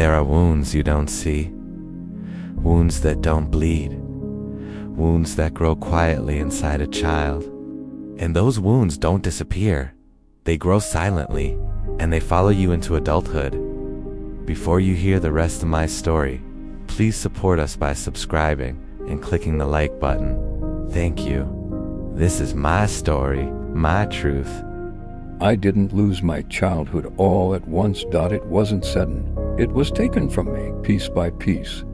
there are wounds you don't see, wounds that don't bleed, wounds that grow quietly inside a child. And those wounds don't disappear. They grow silently, and they follow you into adulthood. Before you hear the rest of my story, please support us by subscribing and clicking the like button. Thank you. This is my story, my truth. I didn't lose my childhood all at once. It wasn't sudden. It was taken from me piece by piece.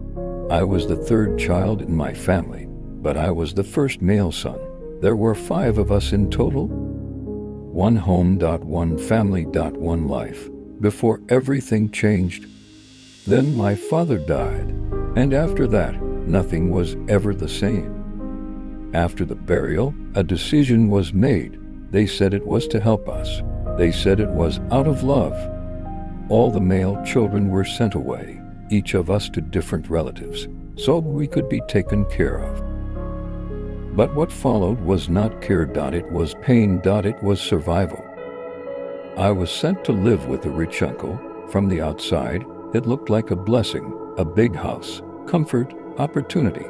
I was the third child in my family, but I was the first male son. There were 5 of us in total. One home, one family, one life, before everything changed. Then my father died, and after that, nothing was ever the same. After the burial, a decision was made. They said it was to help us. They said it was out of love. All the male children were sent away, each of us to different relatives, so we could be taken care of. But what followed was not care. It was pain. It was survival. I was sent to live with a rich uncle. From the outside, it looked like a blessing, a big house, comfort, opportunity.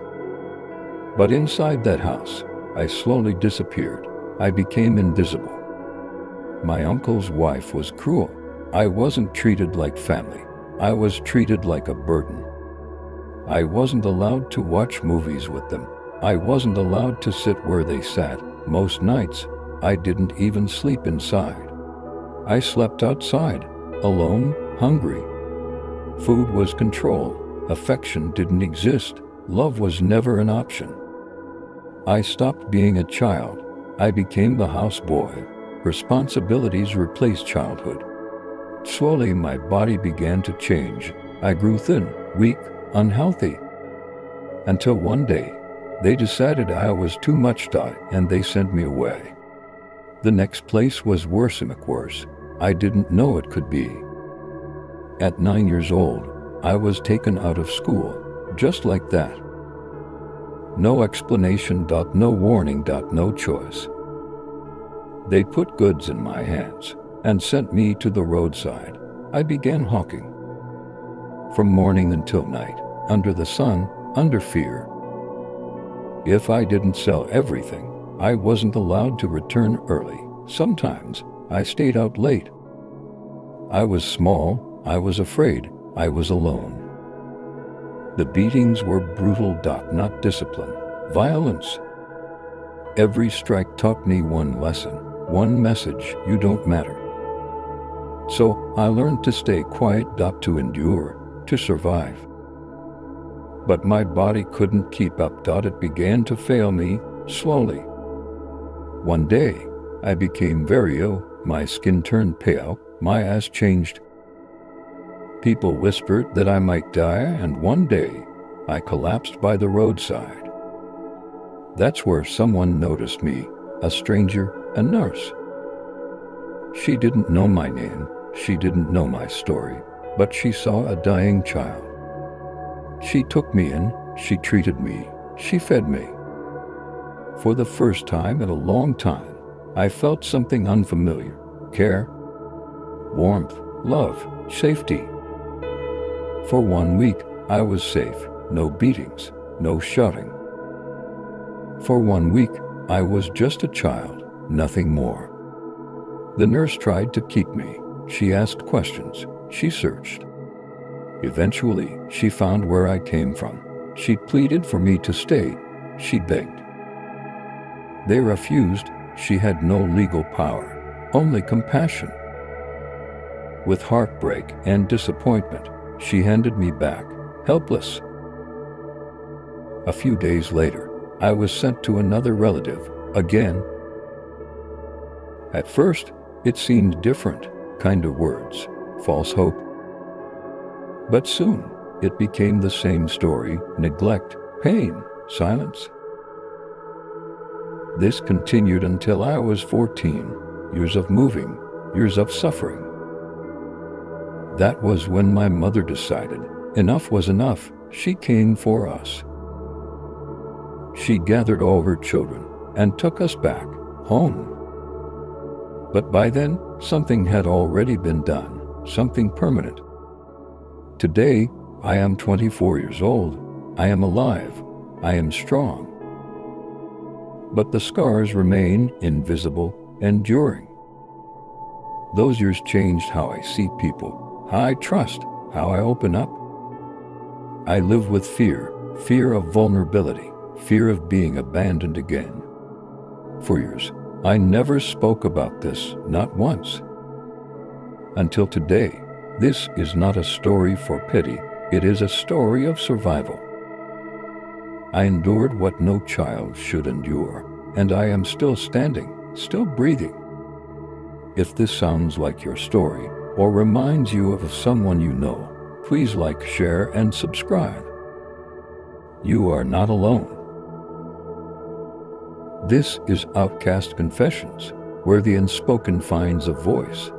But inside that house, I slowly disappeared. I became invisible. My uncle's wife was cruel. I wasn't treated like family. I was treated like a burden. I wasn't allowed to watch movies with them. I wasn't allowed to sit where they sat. Most nights, I didn't even sleep inside. I slept outside, alone, hungry. Food was control. Affection didn't exist. Love was never an option. I stopped being a child. I became the houseboy. Responsibilities replaced childhood. Slowly, my body began to change. I grew thin, weak, unhealthy. Until one day, they decided I was too much, and they sent me away. The next place was worse. I didn't know it could be. At 9 years old, I was taken out of school, just like that. No explanation. No warning. No choice. They put goods in my hands and sent me to the roadside. I began hawking. From morning until night, under the sun, under fear. If I didn't sell everything, I wasn't allowed to return early. Sometimes, I stayed out late. I was small, I was afraid, I was alone. The beatings were brutal. Not discipline, violence. Every strike taught me one lesson, one message: you don't matter. So I learned to stay quiet. To endure, to survive. But my body couldn't keep up. It began to fail me, slowly. One day, I became very ill. My skin turned pale, my eyes changed. People whispered that I might die, and one day, I collapsed by the roadside. That's where someone noticed me, a stranger, a nurse. She didn't know my name, she didn't know my story, but she saw a dying child. She took me in, she treated me, she fed me. For the first time in a long time, I felt something unfamiliar: care, warmth, love, safety. For 1 week, I was safe. No beatings, no shouting. For 1 week, I was just a child, nothing more. The nurse tried to keep me. She asked questions. She searched. Eventually, she found where I came from. She pleaded for me to stay. She begged. They refused. She had no legal power, only compassion. With heartbreak and disappointment, she handed me back, helpless. A few days later, I was sent to another relative, again. At first, it seemed different, kinder words, false hope. But soon, it became the same story: neglect, pain, silence. This continued until I was 14, years of moving, years of suffering. That was when my mother decided enough was enough. She came for us. She gathered all her children and took us back home. But by then, something had already been done, something permanent. Today, I am 24 years old. I am alive. I am strong. But the scars remain invisible, enduring. Those years changed how I see people, how I trust, how I open up. I live with fear of vulnerability, fear of being abandoned again. For years, I never spoke about this, not once. Until today, this is not a story for pity, it is a story of survival. I endured what no child should endure, and I am still standing, still breathing. If this sounds like your story, or reminds you of someone you know, please like, share, and subscribe. You are not alone. This is Outcast Confessions, where the unspoken finds a voice.